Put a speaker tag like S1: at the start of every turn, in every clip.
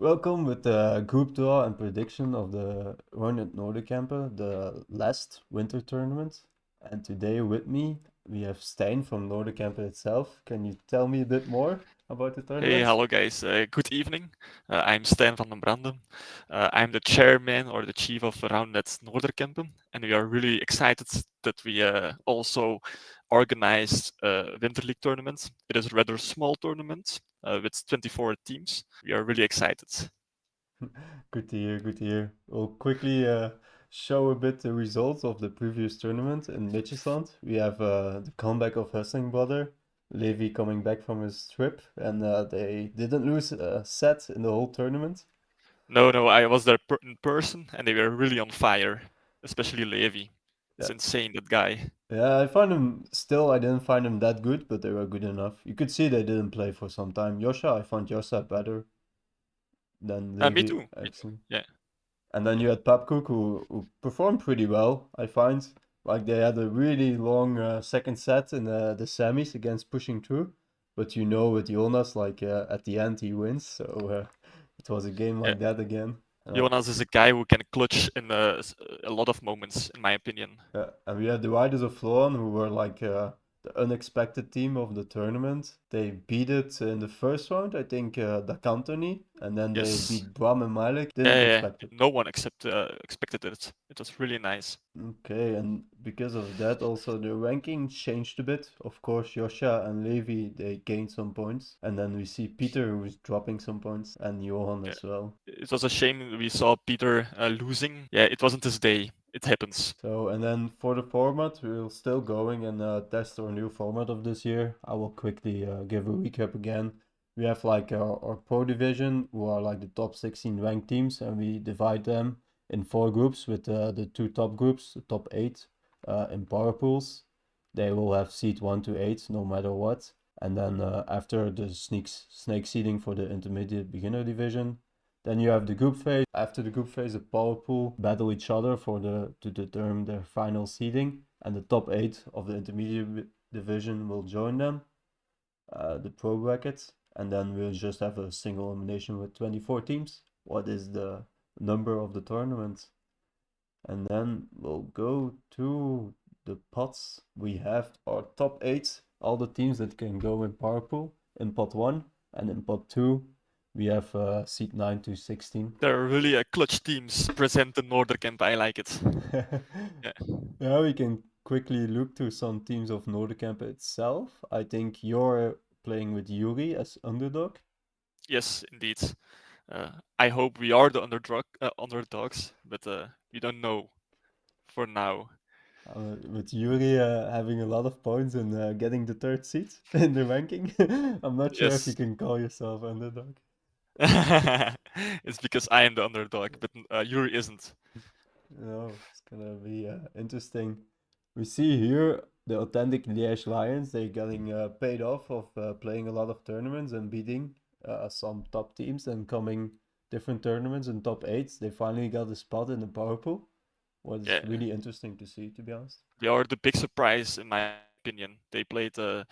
S1: Welcome with the group draw and prediction of the Roundnet Noorderkempen, the last winter tournament. And today with me we have Stijn from Noorderkempen itself. Can you tell me a bit more about the
S2: Hey,
S1: tournament?
S2: hello guys. Good evening. I'm Stijn van den Branden. I'm the chairman or the chief of Roundnet Noorderkempen, and we are really excited that we also organized a Winter League tournament. It is a rather small tournament with 24 teams. We are really excited.
S1: Good to hear, good to hear. We'll quickly show a bit the results of the previous tournament in Midtjylland. We have the comeback of Hustling Brother, Levi coming back from his trip, and they didn't lose a set in the whole tournament.
S2: No, I was there in person, and they were really on fire, especially Levi. It's
S1: Yeah.
S2: insane, that guy.
S1: Yeah, I found them still. I didn't find them that good, but they were good enough. You could see they didn't play for some time. Yosha, I found Yosha better than
S2: Me
S1: Levi,
S2: too. Me too.
S1: actually.
S2: Yeah.
S1: And then
S2: Yeah.
S1: you had Papkoek, who performed pretty well, I find. Like they had a really long second set in the semis against pushing through. But you know, with Jonas, like at the end he wins. So it was a game
S2: Yeah.
S1: like that again.
S2: Jonas is a guy who can clutch in a lot of moments, in my opinion.
S1: Yeah, and we had the Riders of Floran, who were like the unexpected team of the tournament. They beat it in the first round, I think, the Cantoni, and then they
S2: Yes.
S1: beat Bram and Malik. Didn't
S2: Yeah.
S1: expect it.
S2: No one expected it. It was really nice.
S1: Okay, and because of that, also the ranking changed a bit. Of course, Josha and Levi, they gained some points. And then we see Peter, who's dropping some points, and Johan
S2: Yeah.
S1: as well.
S2: It was a shame we saw Peter losing. Yeah, it wasn't his day. It happens.
S1: So, and then for the format, we're still going and test our new format of this year. I will quickly give a recap again. We have like our pro division, who are like the top 16 ranked teams, and we divide them in four groups with the two top groups, the top eight in power pools. They will have seed 1 to 8 no matter what. And then after the snake seeding for the intermediate beginner division, then you have the group phase. After the group phase, the power pool battle each other to determine their final seeding, and the top eight of the intermediate division will join them, the pro brackets, and then we'll just have a single elimination with 24 teams. What is the number of the tournament? And then we'll go to the pots. We have our top eight, all the teams that can go in power pool in pot one, and in pot two we have seed 9 to 16.
S2: There are really clutch teams present in Noorderkemp. I like it. Yeah.
S1: Yeah, we can quickly look to some teams of Noorderkamp itself. I think you're playing with Yuri as underdog.
S2: Yes, indeed. I hope we are the underdogs, but we don't know for now.
S1: With Yuri having a lot of points and getting the third seat in the ranking. I'm not sure if you
S2: Yes.
S1: can call yourself underdog.
S2: It's because I am the underdog, but Yuri isn't.
S1: No, it's gonna be interesting. We see here the authentic Liège Lions. They're getting paid off of playing a lot of tournaments and beating some top teams and coming different tournaments in top eights. They finally got a spot in the power pool. Was
S2: Yeah,
S1: really interesting to see, to be honest.
S2: they are the big surprise in my opinion. They played a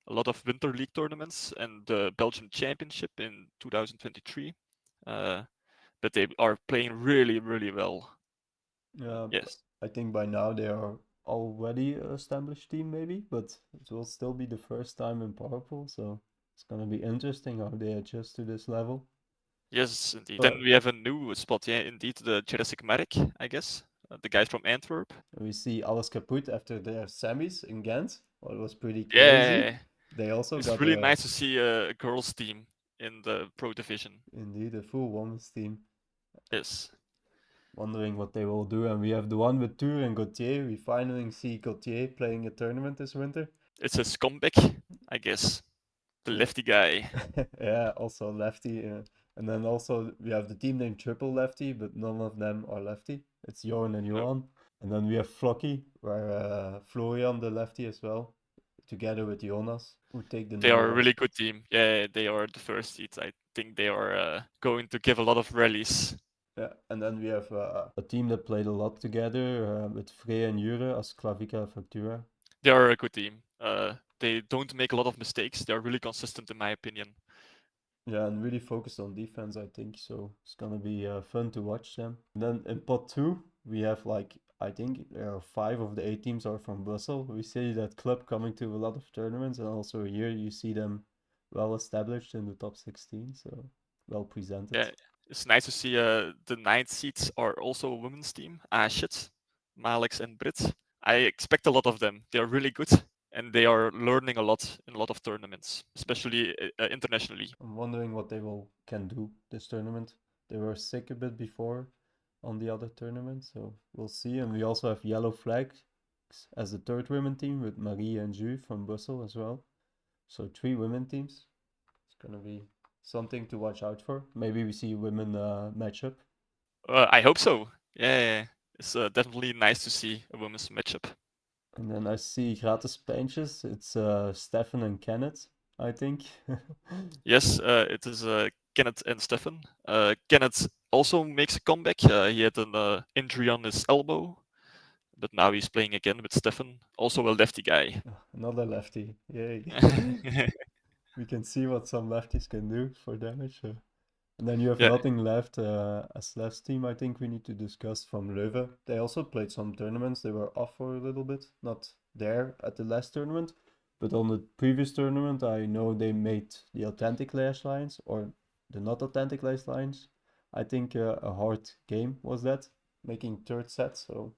S2: lot of Winter League tournaments and the Belgian Championship in 2023, but they are playing really, really well.
S1: Yeah,
S2: Yes.
S1: I think by now they are already an established team, maybe, but it will still be the first time in power pool, so it's gonna be interesting how they adjust to this level.
S2: Yes, indeed. Then
S1: But
S2: we have a new spot, yeah, indeed, the Jurassic Marek, I guess. The guys from Antwerp.
S1: we see alles kaput after their semis in Ghent. Well, it was pretty crazy.
S2: Yeah,
S1: They also
S2: it's
S1: got
S2: really nice to see a girls team in the pro division.
S1: indeed a full women's team.
S2: Yes.
S1: Wondering what they will do. And we have the one with Tour and Gauthier. We finally see Gauthier playing a tournament this winter.
S2: It's his comeback, I guess. The
S1: Yeah,
S2: lefty guy.
S1: yeah, also lefty. And then also we have the team named Triple Lefty, but none of them are lefty. It's Johan and
S2: No.
S1: Johan. And then we have Flocky, where Florian the lefty as well, together with Jonas, who take the
S2: They
S1: number
S2: are a
S1: one
S2: really
S1: spot.
S2: good team. Yeah, they are the first seeds. I think they are going to give a lot of rallies.
S1: Yeah, and then we have a team that played a lot together with Freya and Jure as Clavica Factura.
S2: They are a good team. They don't make a lot of mistakes. They are really consistent, in my opinion.
S1: Yeah, and really focused on defense, I think. So it's gonna be fun to watch them. And then in pot two, we have like I think there are 5 of the 8 teams are from Brussels. We see that club coming to a lot of tournaments, and also here you see them well established in the top 16. So well presented.
S2: Yeah, it's nice to see the 9 seeds are also a women's team. Ashit, Malix, and Brit. I expect a lot of them. They are really good, and they are learning a lot in a lot of tournaments, especially internationally.
S1: I'm wondering what they will can do this tournament. They were sick a bit before on the other tournament, so we'll see. And we also have Yellow Flags as the third women team with Marie and Ju from Brussels as well. So 3 women teams. It's gonna be something to watch out for. Maybe we see a women matchup.
S2: I hope so. Yeah. It's definitely nice to see a women's matchup.
S1: And then I see gratis benches. It's Stefan and Kenneth, I think.
S2: Yes, it is Kenneth and Stefan. Kenneth also makes a comeback. He had an injury on his elbow, but now he's playing again with Stefan, also a lefty guy.
S1: Another lefty. Yay.
S2: Yeah,
S1: We can see what some lefties can do for damage. And then you have nothing left as last team. I think we need to discuss from Leuven. They also played some tournaments. They were off for a little bit, not there at the last tournament, but on the previous tournament, I know they made the authentic lash lines or the not authentic lash lines. I think a hard game was that, making third set. So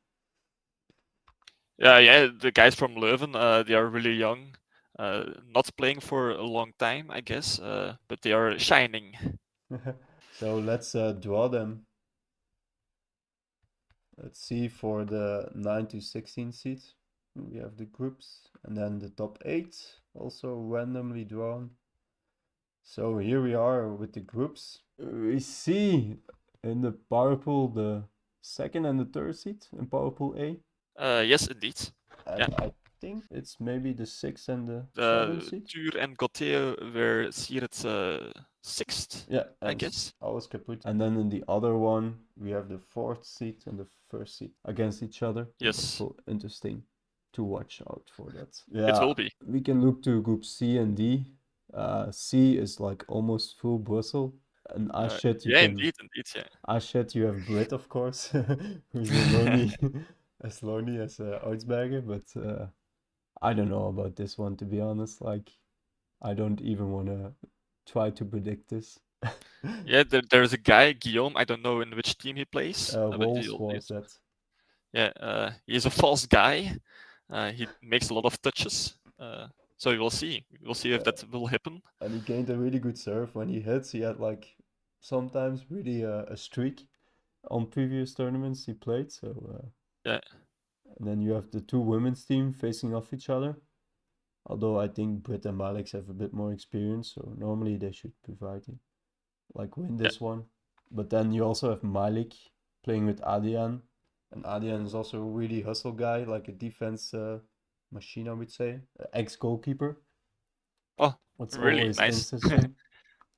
S2: yeah. The guys from Leuven, they are really young, not playing for a long time, I guess, but they are shining.
S1: so let's draw them. Let's see for the 9 to 16 seats. We have the groups and then the top 8 also randomly drawn. So here we are with the groups. We see in the power pool the second and the third seat in power pool A.
S2: Yes, indeed. Yeah.
S1: And I think it's maybe the sixth and the seventh seat.
S2: Tuur and Gauthier were seated sixth,
S1: Yeah,
S2: I
S1: and
S2: guess.
S1: alles kaput. And then in the other one, we have the fourth seat and the first seat against each other.
S2: Yes,
S1: Also interesting to watch out for that.
S2: it
S1: Yeah,
S2: will be.
S1: we can look to group C and D. C is like almost full Brussels. And Ashit, you
S2: Yeah,
S1: can
S2: indeed, yeah.
S1: Ashit, you have Brit, of course, who's a lonely, as Oudsberger, but I don't know about this one to be honest. Like, I don't even want to try to predict this.
S2: Yeah, there's a guy, Guillaume, I don't know in which team he plays, but
S1: Wolves was that.
S2: yeah, he's a false guy. He makes a lot of touches. So we will see. We will see if that will happen.
S1: And he gained a really good serve when he hits. He had like sometimes really a streak on previous tournaments he played. So
S2: Yeah,
S1: and then you have the 2 women's team facing off each other. Although I think Britt and Malix have a bit more experience, so normally they should provide like win
S2: yeah.
S1: this one. But then you also have Malik playing with Adrian, and Adrian is also a really hustle guy, like a defense machine, I would say, ex goalkeeper.
S2: Oh,
S1: What's
S2: really
S1: always
S2: nice.
S1: interesting.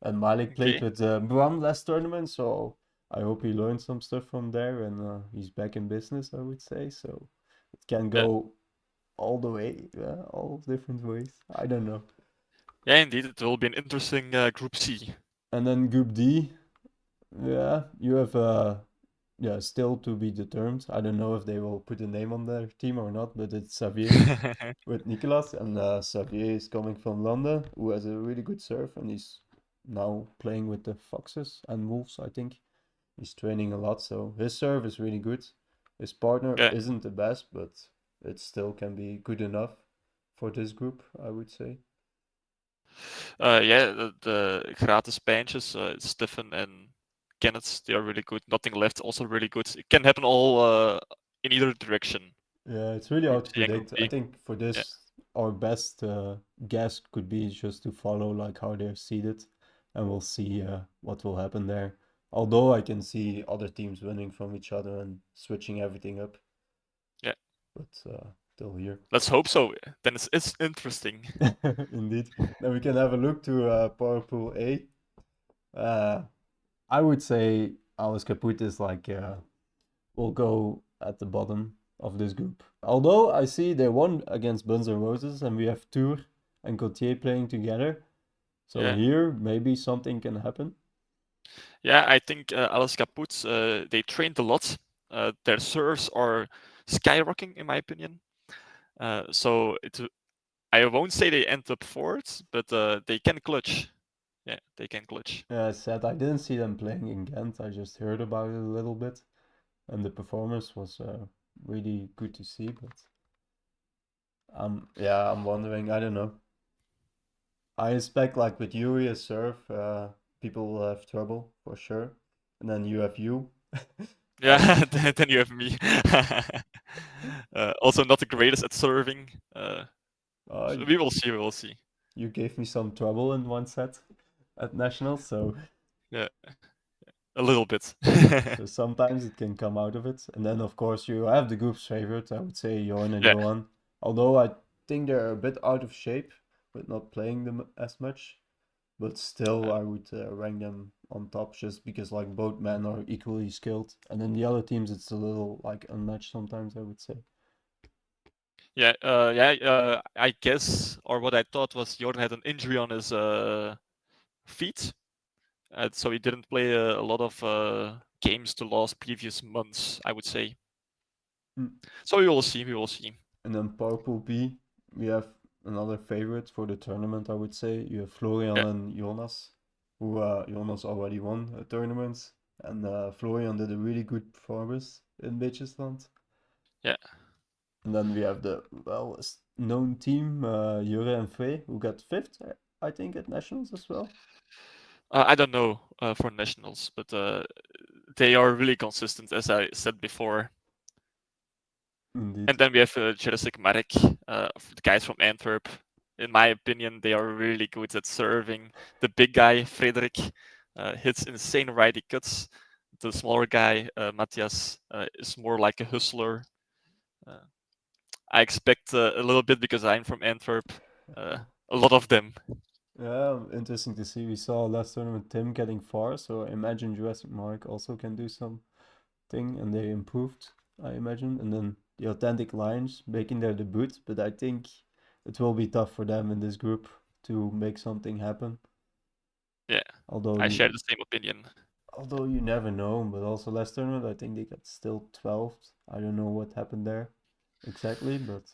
S1: And Malik played
S2: Okay.
S1: with Bram last tournament, so I hope he learned some stuff from there, and he's back in business, I would say. So it can
S2: Yeah,
S1: go all the way, all different ways. I don't know.
S2: yeah, indeed. It will be an interesting Group C.
S1: And then Group D, yeah, you have yeah, still to be determined. I don't know if they will put a name on their team or not, but it's Xavier with Nicolas, and Xavier is coming from London, who has a really good serve, and he's now playing with the Foxes and Wolves, I think. He's training a lot, so his serve is really good. His partner
S2: Yeah,
S1: isn't the best, but it still can be good enough for this group, I would say.
S2: yeah. The gratis benches, Stefan and Kenneth, they are really good. Nothing left, also really good. It can happen all in either direction.
S1: Yeah, it's really
S2: Group
S1: hard to
S2: C and Group
S1: predict. I
S2: D.
S1: think for
S2: Yeah,
S1: this, our best guess could be just to follow like how they're seeded, and we'll see what will happen there. Although I can see other teams winning from each other and switching everything up,
S2: yeah.
S1: but still here.
S2: Let's hope so. Then it's interesting.
S1: Indeed. Then we can have a look to Power Pool A. Uh, I would say Alice Kaput is like will go at the bottom of this group. Although I see they won against Buns and Roses and we have Tour and Gauthier playing together. So
S2: Yeah.
S1: here, maybe something can happen.
S2: Yeah, I think Alles Kaput, they trained a lot. Their serves are skyrocketing, in my opinion. So I won't say they end up fourth, but they can clutch. Yeah, they can clutch.
S1: Yeah, I said I didn't see them playing in Ghent. I just heard about it a little bit, and the performance was really good to see. But yeah, I'm wondering. I don't know. I expect like with Yuri as serve, people will have trouble for sure, and then you have you.
S2: Yeah, then you have me. Also, not the greatest at serving.
S1: Uh,
S2: So we will see. We will see.
S1: you gave me some trouble in one set at nationals, so
S2: Yeah, a little bit.
S1: so sometimes it can come out of it. And then of course you have the group's favorite, I would say Jorn and
S2: Yeah,
S1: Johan. Although I think they're a bit out of shape with not playing them as much, but still
S2: uh,
S1: I would rank them on top just because like both men are equally skilled. And then the other teams it's a little like unmatched sometimes I would say.
S2: yeah, yeah. I guess, or what I thought was Jordan had an injury on his feet, so he didn't play a lot of games the last previous months, I would say.
S1: Mm.
S2: So we will see. We will see.
S1: And then Powerpool B, we have another favorite for the tournament, I would say. You have Florian
S2: Yeah,
S1: and Jonas, who Jonas already won a tournament, and Florian did a really good performance in Beetjesland.
S2: yeah.
S1: And then we have the well known team, Jure and Frey, who got fifth, I think, at nationals as well.
S2: I don't know for nationals, but they are really consistent, as I said before.
S1: Indeed.
S2: And then we have Jurassic Marek, the guys from Antwerp. In my opinion, they are really good at serving. The big guy, Frederik, hits insane righty cuts. The smaller guy, Matthias, is more like a hustler. Uh, I expect a little bit because I'm from Antwerp. A lot of them.
S1: Yeah, interesting to see. We saw last tournament Tim getting far, so I imagine Jurassic Mark also can do something, and they improved, I imagine. And then the Authentic Lions making their debut, but I think it will be tough for them in this group to make something happen.
S2: Yeah,
S1: Although
S2: I share
S1: you,
S2: the same opinion.
S1: although you never know. But also last tournament, I think they got still 12th. I don't know what happened there exactly, but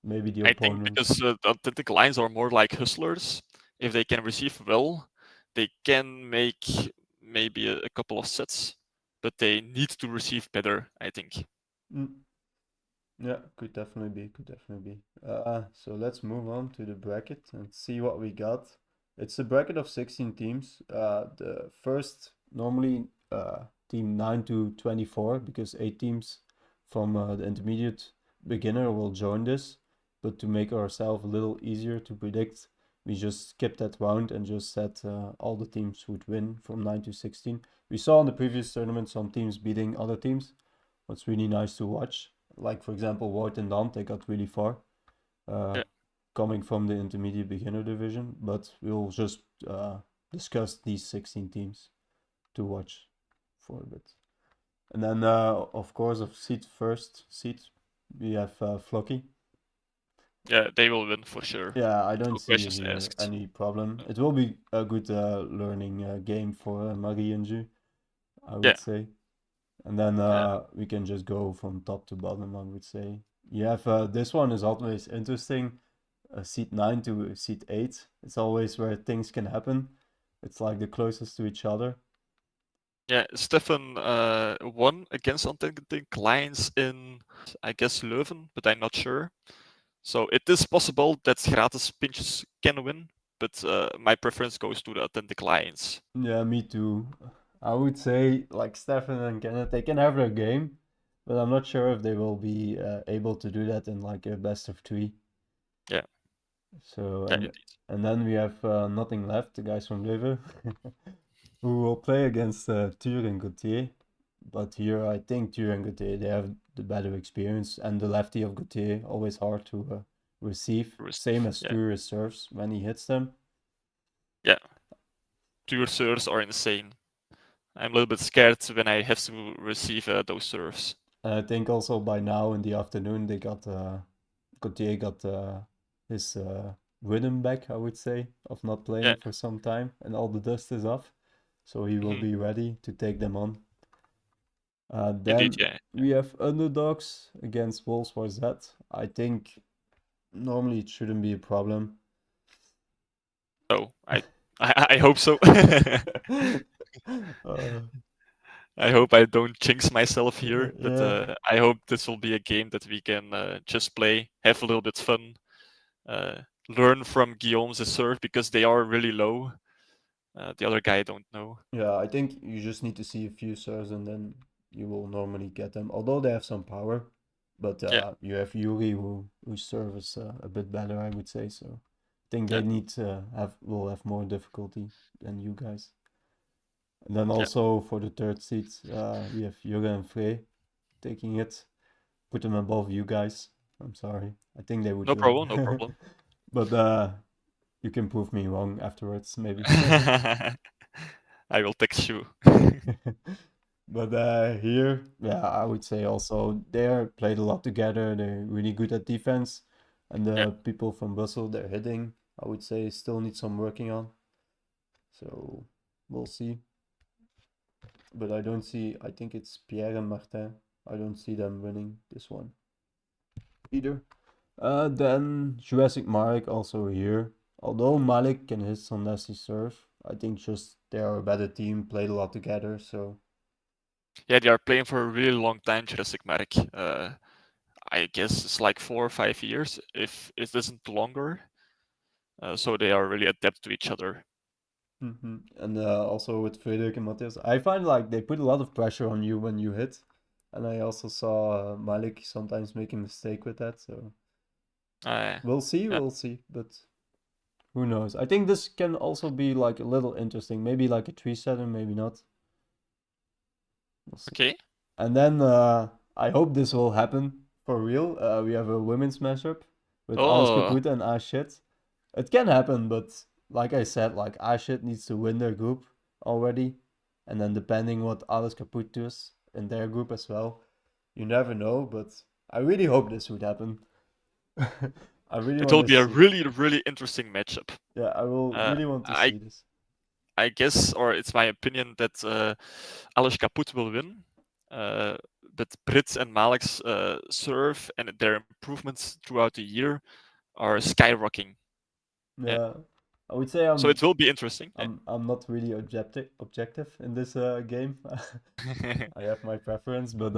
S1: maybe the
S2: I think
S1: opponents.
S2: because the authentic lines are more like hustlers. If they can receive well, they can make maybe a couple of sets, but they need to receive better, I think.
S1: Mm. Yeah, could definitely be, could definitely be. So let's move on to the bracket and see what we got. It's a bracket of 16 teams. The first, normally team 9 to 24, because 8 teams from the intermediate beginner will join this. But to make ourselves a little easier to predict, we just skipped that round and just said all the teams would win from 9 to 16. We saw in the previous tournament some teams beating other teams. What's really nice to watch. Like for example, Wout and Dante got really far, uh,
S2: Yeah,
S1: coming from the intermediate beginner division. But we'll just discuss these 16 teams to watch for a bit. And then, of course, of first seat, we have Flocky.
S2: yeah, they will win for sure.
S1: Yeah, I don't
S2: No
S1: see
S2: questions
S1: here
S2: asked.
S1: any problem. It will be a good learning game for Marie and Ju, I
S2: Yeah,
S1: would say. And then
S2: yeah,
S1: we can just go from top to bottom, I would say. You have this one is always interesting. Seat 9 to seat 8. It's always where things can happen. It's like the closest to each other.
S2: yeah. Stefan won against authentic lines in, I guess, Leuven, but I'm not sure. So it is possible that gratis pinches can win, but my preference goes to the authentic lines.
S1: Yeah, me too. I would say like Stefan and Kenneth, they can have their game, but I'm not sure if they will be able to do that in like a best of three.
S2: Yeah,
S1: So
S2: yeah, indeed.
S1: and then we have nothing left, the guys from Liver, who will play against Tuur and Gauthier. But here I think Tuur and Gauthier they have the better experience, and the lefty of Gauthier always hard to receive. Same
S2: Receive.
S1: as
S2: Yeah,
S1: Tuur serves when he hits them.
S2: yeah. Pure serves are insane. I'm a little bit scared when I have to receive those serves.
S1: And I think also by now in the afternoon they got Gauthier got his rhythm back, I would say, of not
S2: Yeah.
S1: playing for some time, and all the dust is off. So he will
S2: Mhm.
S1: be ready to take them on.
S2: Indeed,
S1: Then
S2: yeah.
S1: we have underdogs against Wolves War Z. I think normally it shouldn't be a problem.
S2: Oh, I hope so.
S1: uh,
S2: I hope I don't jinx myself here, but
S1: yeah,
S2: I hope this will be a game that we can just play, have a little bit fun, uh, learn from Guillaume's serve because they are really low. The other guy I don't know.
S1: yeah. I think you just need to see a few serves and then you will normally get them. Although they have some power, but
S2: Yeah,
S1: you have Yuri who serves a bit better, I would say. So I think
S2: yeah,
S1: they need to will have more difficulty than you guys. And then
S2: yeah.
S1: also for the third seat, we have Jurgen and Frey taking it. Put them above you guys. I'm sorry. I think they would
S2: No
S1: win.
S2: problem, no problem.
S1: But you can prove me wrong afterwards, maybe.
S2: I will text you.
S1: But here, yeah, I would say also they're played a lot together. They're really good at defense. And
S2: Yeah.
S1: the people from Brussels, they're hitting, I would say, still need some working on. So we'll see. But I don't see, I think it's Pierre and Martin. I don't see them winning this one either. Then Jurassic Malik also here. Although Malik can hit some nasty serve, I think just they are a better team, played a lot together, so
S2: Yeah, they are playing for a really long time, Jurassic Medic. I guess it's like 4 or 5 years, if it isn't longer. So they are really adept to each other.
S1: And also with Frederik and Matthias, I find like they put a lot of pressure on you when you hit. And I also saw Malik sometimes make a mistake with that, so
S2: Uh, yeah.
S1: we'll see, but who knows? I think this can also be like a little interesting, maybe like a 3-setter, maybe not. We'll see.
S2: Okay.
S1: And then I hope this will happen for real. We have a women's mashup with Alice
S2: Oh,
S1: Caputa and Ashit. It can happen, but like I said, like Ashit needs to win their group already, and then depending what Alice Caput does in their group as well, you never know. But I really hope this would happen. I really
S2: it
S1: want
S2: will
S1: to
S2: be a
S1: see.
S2: really, really interesting matchup.
S1: Yeah, I will
S2: Uh,
S1: really want to
S2: I
S1: see this.
S2: I guess, or it's my opinion that Alish Kaput will win. Uh, but Brits and Malik's serve and their improvements throughout the year are skyrocketing. Yeah.
S1: Yeah, I would say
S2: So it will be interesting. Yeah.
S1: I'm not really objective in this game. I have my preference, but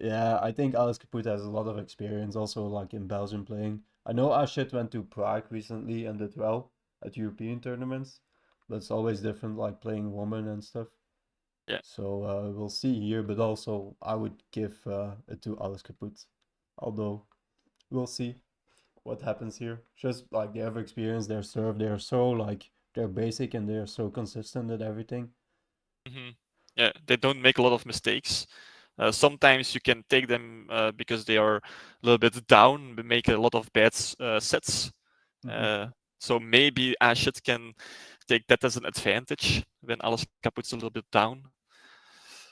S1: yeah, I think Alice Caput has a lot of experience also like in Belgium playing. I know Ashit went to Prague recently and did well at European tournaments, but it's always different like playing women and stuff.
S2: Yeah.
S1: So we'll see here, but also I would give it to Alice Caput. Although we'll see what happens here. Just like they have experience, their serve, they are so like they're basic and they are so consistent at everything.
S2: Hmm. Yeah. They don't make a lot of mistakes. Sometimes you can take them because they are a little bit down, but make a lot of bad sets.
S1: Hmm.
S2: Uh, so maybe Ashit can take that as an advantage when Alice Kaput's a little bit down.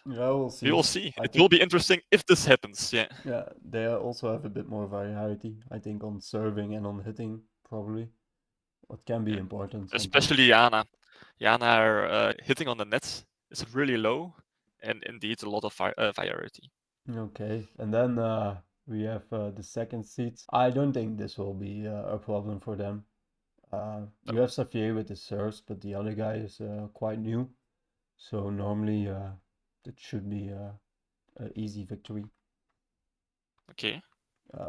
S1: Yeah, we'll
S2: We will
S1: see.
S2: see.
S1: I
S2: It will
S1: think
S2: be interesting if this happens. Yeah.
S1: yeah, they also have a bit more variety. I think on serving and on hitting probably, what can be
S2: Yeah.
S1: important sometimes.
S2: Especially Jana. Jana are hitting on the net is really low, and indeed a lot of variety.
S1: Okay, and then we have the second seat. I don't think this will be a problem for them.
S2: No.
S1: You have Safier with the serves, but the other guy is quite new, so normally it should be an easy victory.
S2: Okay.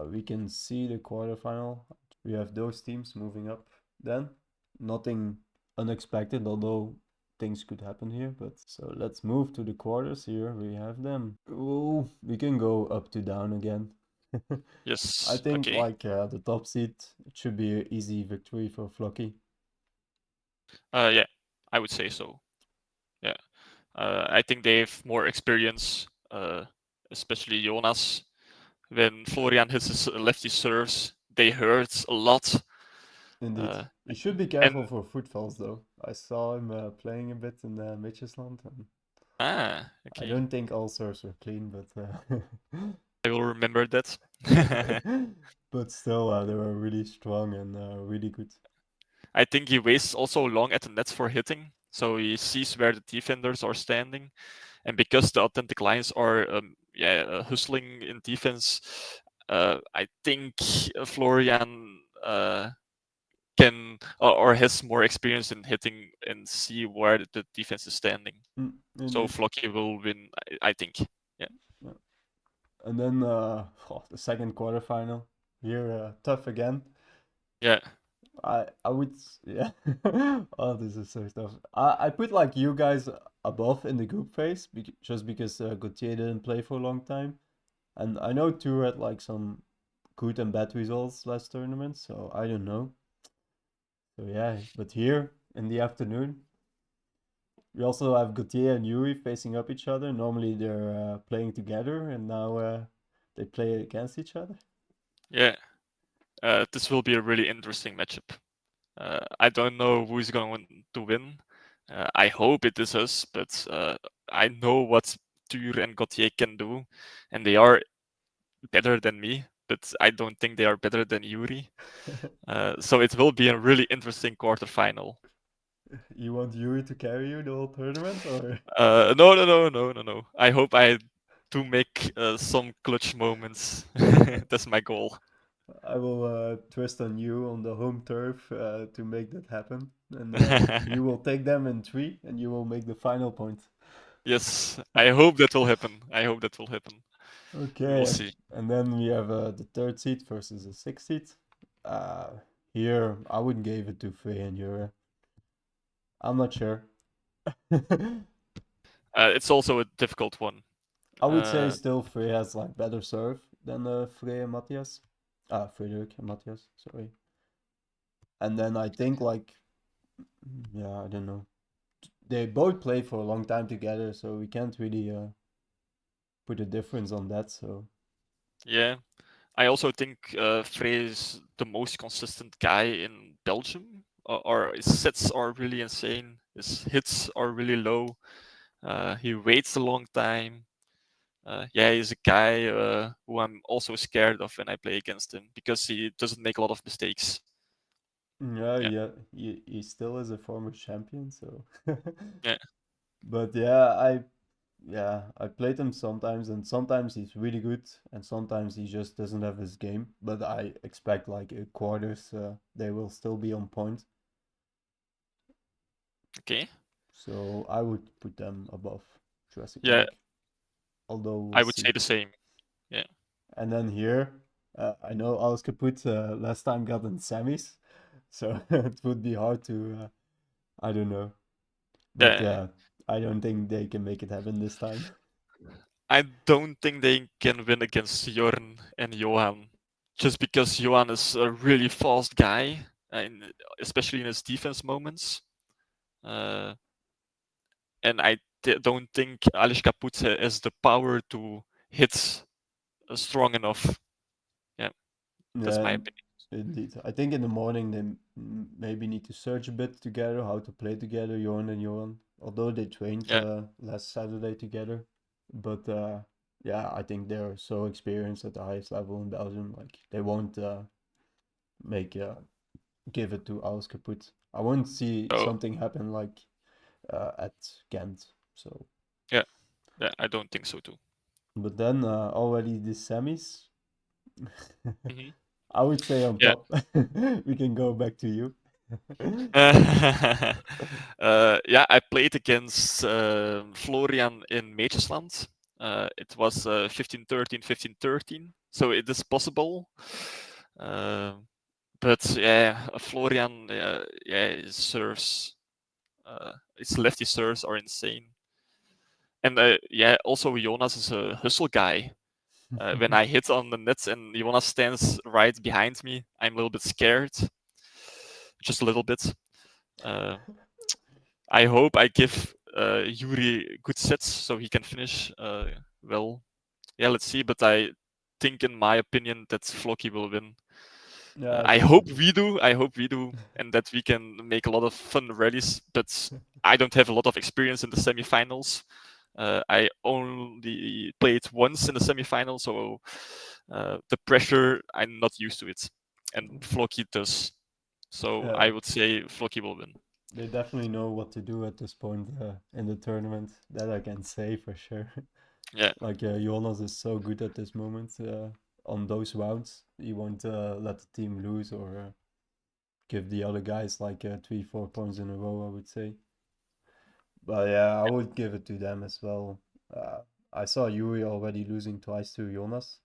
S1: We can see the quarterfinal. We have those teams moving up then. Nothing unexpected, although things could happen here. But so let's move to the quarters here. We have them. Oh, we can go up to down again. I
S2: Yes.
S1: think
S2: Okay.
S1: like the top seed, it should be an easy victory for Flocky.
S2: Yeah, I would say so. Yeah. I think they have more experience, especially Jonas. When Florian hits his lefty serves, they hurt a lot.
S1: Indeed.
S2: Uh,
S1: You should be
S2: and
S1: careful for footfalls though. I saw him playing a bit in Mitchesland, and I
S2: okay.
S1: don't think all serves were clean, but
S2: I will remember that.
S1: but still, they were really strong and really good.
S2: I think he waits also long at the nets for hitting, so he sees where the defenders are standing, and because the authentic lines are hustling in defense, I think Florian can or has more experience in hitting and see where the defense is standing. So
S1: Indeed.
S2: Flocky will win, I think. Yeah.
S1: Yeah. And then the second quarterfinal. Here, tough again.
S2: Yeah.
S1: I would yeah. Oh, this is so tough. I put like you guys above in the group phase just because Gauthier didn't play for a long time, and I know Tour had like some good and bad results last tournament, so I don't know. So yeah, but here in the afternoon, we also have Gauthier and Yuri facing up each other. Normally they're playing together, and now they play against each other.
S2: Yeah. This will be a really interesting matchup. I don't know who's going to win. I hope it is us, but I know what Tuur and Gauthier can do, and they are better than me, but I don't think they are better than Yuri. So it will be a really interesting quarterfinal.
S1: You want Yuri to carry you the whole tournament, or
S2: No, no, no, no, no, no. I hope I do make some clutch moments. That's my goal.
S1: I will twist on you on the home turf to make that happen, and you will take them in three, and you will make the final point.
S2: Yes, I hope that will happen. I hope that will happen. We will
S1: Okay,
S2: see.
S1: and then we have the third seat versus the sixth seat. Uh, Here, I would give it to Frey and Yuri. I'm not sure.
S2: It's also a difficult one.
S1: I would say
S2: Uh,
S1: still Frey has like better serve than Frey and Matthias. Frederick and Matthias, sorry. And then I think like, yeah, I don't know. They both played for a long time together, so we can't really put a difference on that. So
S2: yeah, I also think Frey is the most consistent guy in Belgium. Or his sets are really insane. His hits are really low. He waits a long time. Yeah, he's a guy who I'm also scared of when I play against him because he doesn't make a lot of mistakes.
S1: yeah,
S2: Yeah,
S1: yeah, he still is a former champion. So,
S2: yeah.
S1: but yeah, I played him sometimes, and sometimes he's really good, and sometimes he just doesn't have his game. But I expect like quarters, they will still be on point.
S2: Okay.
S1: So I would put them above Jurassic
S2: Yeah,
S1: Park, although we'll
S2: I would say
S1: see.
S2: the same. Yeah.
S1: And then here, I know Alice Kaput last time got in semis, so it would be hard to, I don't know. But
S2: Yeah.
S1: yeah, I don't think they can make it happen this time.
S2: I don't think they can win against Jorn and Johan, just because Johan is a really fast guy, especially in his defense moments. Uh, and I don't think Alish Kaput has the power to hit strong enough. Yeah, that's
S1: Yeah,
S2: my opinion.
S1: indeed. I think in the morning they maybe need to search a bit together, how to play together, Johan and Johan. Although they trained
S2: Yeah.
S1: last Saturday together. But yeah, I think they're so experienced at the highest level in Belgium. Like they won't make give it to Alice Kaput. I won't see
S2: So
S1: something happen like at Ghent. So,
S2: yeah, yeah, I don't think so too.
S1: but then already the semis,
S2: Hmm.
S1: I would say on
S2: Yeah.
S1: top. We can go back to you.
S2: Yeah, I played against Florian in Meetjesland. It was 15-13, 15-13, so it is possible. Uh, but yeah, Florian, yeah, his serves, his lefty serves are insane. And yeah, also Jonas is a hustle guy. When I hit on the nets and Jonas stands right behind me, I'm a little bit scared, just a little bit. Uh, I hope I give Yuri good sets so he can finish well. Yeah, let's see. But I think, in my opinion, that Floki will win.
S1: Yeah, I
S2: I
S1: think so
S2: hope
S1: too.
S2: we do. I hope we do, and that we can make a lot of fun rallies. But I don't have a lot of experience in the semifinals. I only played once in the semifinals, so the pressure, I'm not used to it, and Floki does. So
S1: Yeah,
S2: I would say Floki will win.
S1: they definitely know what to do at this point in the tournament. That I can say for sure.
S2: Yeah.
S1: Like Jonas is so good at this moment on those rounds. He won't let the team lose or give the other guys like 3, 4 points in a row, I would say. But yeah, I would give it to them as well. Uh, I saw Yuri already losing twice to Jonas.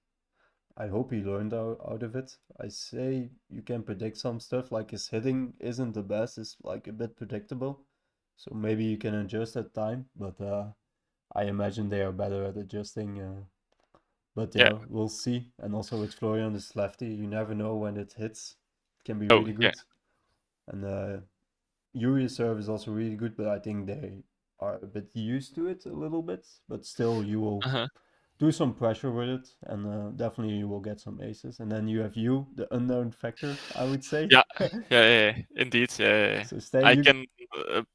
S1: I hope he learned out of it. I say you can predict some stuff, like his hitting isn't the best, it's like a bit predictable. So maybe you can adjust at time, but I imagine they are better at adjusting. But
S2: Yeah.
S1: yeah, we'll see. And also with Florian, this lefty, you never know when it hits. It can be
S2: Oh,
S1: really
S2: yeah.
S1: good. And Yuri's serve is also really good, but I think they are a bit used to it a little bit. But still, you will
S2: Uh-huh.
S1: do some pressure with it, and definitely you will get some aces. And then you have you, the unknown factor, I would say.
S2: Yeah. Yeah. Indeed. Yeah.
S1: So Stan,
S2: I
S1: you
S2: can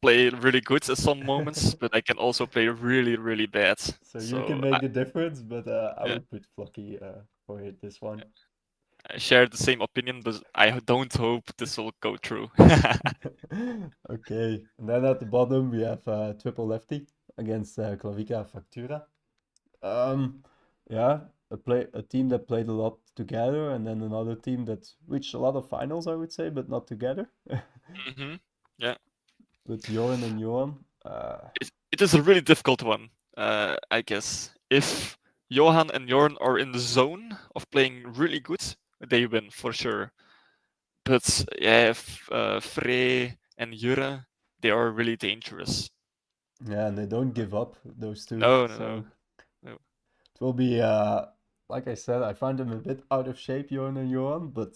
S2: play really good at some moments, but I can also play really, really bad.
S1: so you
S2: So
S1: can make the difference, but I
S2: yeah,
S1: would put Flocky for this one.
S2: I share the same opinion, but I don't hope this will go through.
S1: Okay, and then at the bottom we have triple lefty against Klavica Factura. Um, yeah, a team that played a lot together, and then another team that reached a lot of finals, I would say, but not together.
S2: hmm Yeah.
S1: With Joran and Johan.
S2: It is a really difficult one, I guess. If Johan and Jorn are in the zone of playing really good, they win for sure. But yeah, if Frey and Jure, they are really dangerous.
S1: Yeah, and they don't give up, those two.
S2: No, no, no,
S1: So
S2: no.
S1: it will be, like I said, I find them a bit out of shape, Joran and Johan, but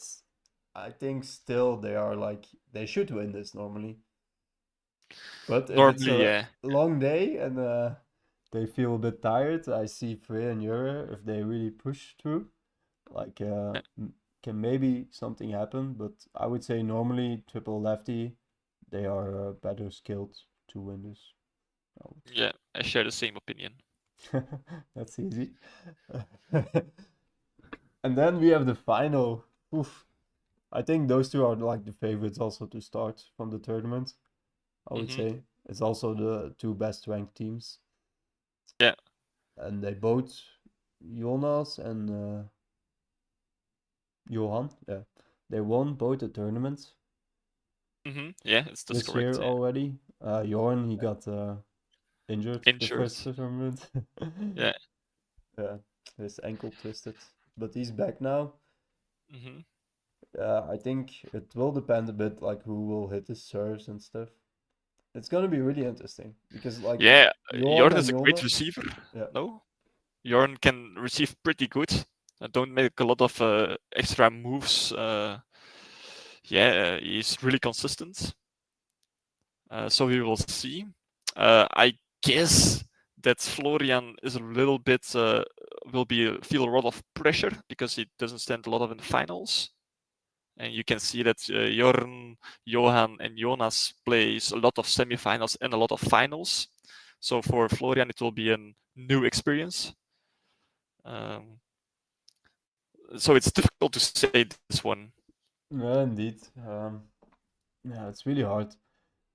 S1: I think still they are like, they should win this normally. But if it's
S2: Normally,
S1: a
S2: yeah,
S1: long day and they feel a bit tired, I see Frey and Jure, if they really push through, like
S2: yeah,
S1: can maybe something happen. But I would say normally triple lefty, they are better skilled to win this. I
S2: yeah. I share the same opinion.
S1: That's easy. And then we have the final. Oof. I think those two are like the favorites also to start from the tournament. I would
S2: hmm
S1: say it's also the two best ranked teams,
S2: Yeah,
S1: and they both Jonas and Johan. Yeah, they won both the tournaments
S2: Yeah, that's
S1: this
S2: correct.
S1: year
S2: Yeah.
S1: already. Johan he got injured the
S2: Injured.
S1: first tournament.
S2: Yeah.
S1: Yeah, his ankle twisted, but he's back now.
S2: hmm
S1: I think it will depend a bit like who will hit his serves and stuff. It's gonna be really interesting because like
S2: Yeah,
S1: Johan
S2: Jorn
S1: and
S2: is a great
S1: Jonas,
S2: receiver.
S1: yeah,
S2: No, Jorn can receive pretty good. Don't make a lot of extra moves. Yeah, he's really consistent. So we will see. I guess that Florian is a little bit will be feel a lot of pressure because he doesn't stand a lot of in the finals. And you can see that Jorn, Johan, and Jonas plays a lot of semifinals and a lot of finals. So for Florian, it will be a new experience. Um, so it's difficult to say this one.
S1: yeah, indeed. Yeah, it's really hard.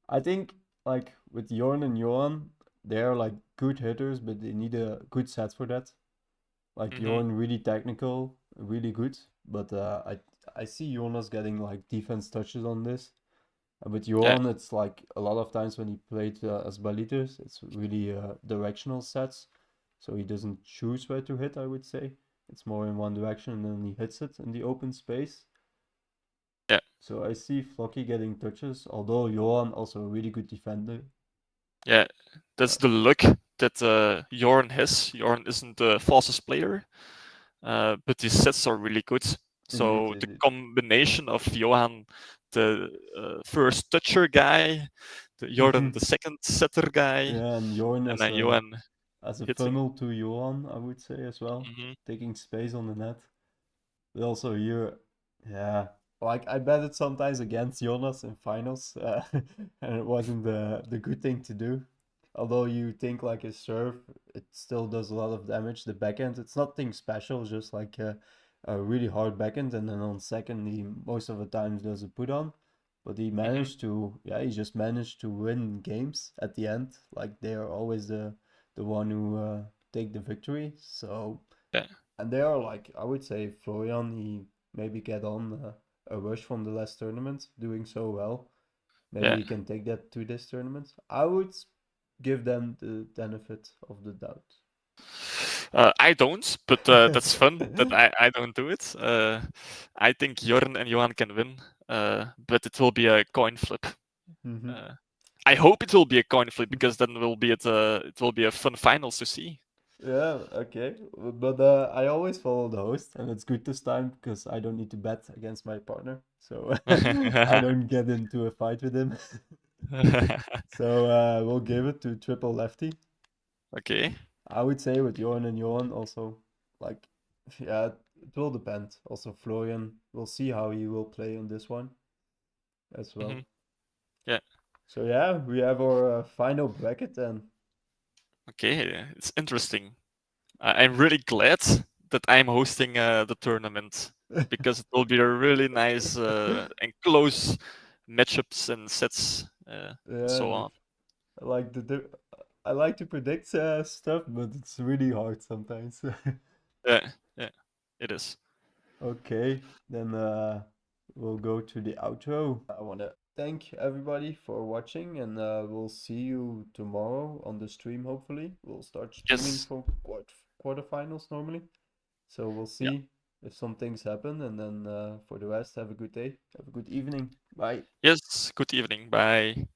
S1: I think like with Jorn and Johan, they are like good hitters, but they need a good set for that. Like
S2: hmm
S1: Jorn really technical, really good, but I see Jonas getting like defense touches on this. With
S2: Yeah,
S1: Johan, it's like a lot of times when he played as Baliters, it's really directional sets. So he doesn't choose where to hit, I would say. It's more in one direction and then he hits it in the open space.
S2: yeah,
S1: So I see Flocky getting touches, although Johan also a really good defender.
S2: yeah.
S1: Uh,
S2: That's the luck that Jorn has. Jorn isn't the fastest player, but his sets are really good.
S1: indeed,
S2: So the
S1: indeed.
S2: combination of Johan, the first toucher guy, the Jordan, the second setter guy,
S1: Yeah, and Jorn
S2: and then Johan
S1: as a
S2: hitting.
S1: funnel to Johan, I would say as well,
S2: hmm
S1: taking space on the net. But also here, yeah, like I bet it sometimes against Jonas in finals, and it wasn't the good thing to do. Although you think like his serve, it still does a lot of damage. The backhand, it's nothing special, just like a really hard backhand, and then on second he most of the times does a put on. but he
S2: Mhm.
S1: managed to, yeah, he just managed to win games at the end. Like they are always the one who take the victory. So,
S2: Yeah.
S1: and they are like, I would say Florian, he maybe get on a rush from the last tournament, doing so well. Maybe
S2: Yeah.
S1: he can take that to this tournament. I would give them the benefit of the doubt.
S2: I don't, but that's fun that I don't do it. I think Jorn and Johan can win, but it will be a coin flip.
S1: Hmm.
S2: Uh, I hope it will be a coin flip because then it will be a fun finals to see.
S1: Yeah, okay. But I always follow the host, and it's good this time because I don't need to bet against my partner. So I don't get into a fight with him. So we'll give it to Triple Lefty.
S2: Okay.
S1: I would say with Johan and Johan also, like, yeah, it will depend. Also, Florian, we'll see how he will play on this one as
S2: Hmm.
S1: well.
S2: Yeah.
S1: So yeah, we have our final bracket then.
S2: Okay. It's interesting. I'm really glad that I'm hosting the tournament because it will be a really nice and close matchups and sets and
S1: Yeah,
S2: so on.
S1: I like I like to predict stuff, but it's really hard sometimes.
S2: Yeah, yeah, it is.
S1: Okay, then we'll go to the outro. I want to thank everybody for watching, and we'll see you tomorrow on the stream, hopefully. We'll start streaming
S2: Yes.
S1: for quarterfinals normally. So we'll
S2: Yeah.
S1: see if some things happen, and then for the rest, have a good day. Have a good evening. Bye.
S2: Yes. Good evening. Bye.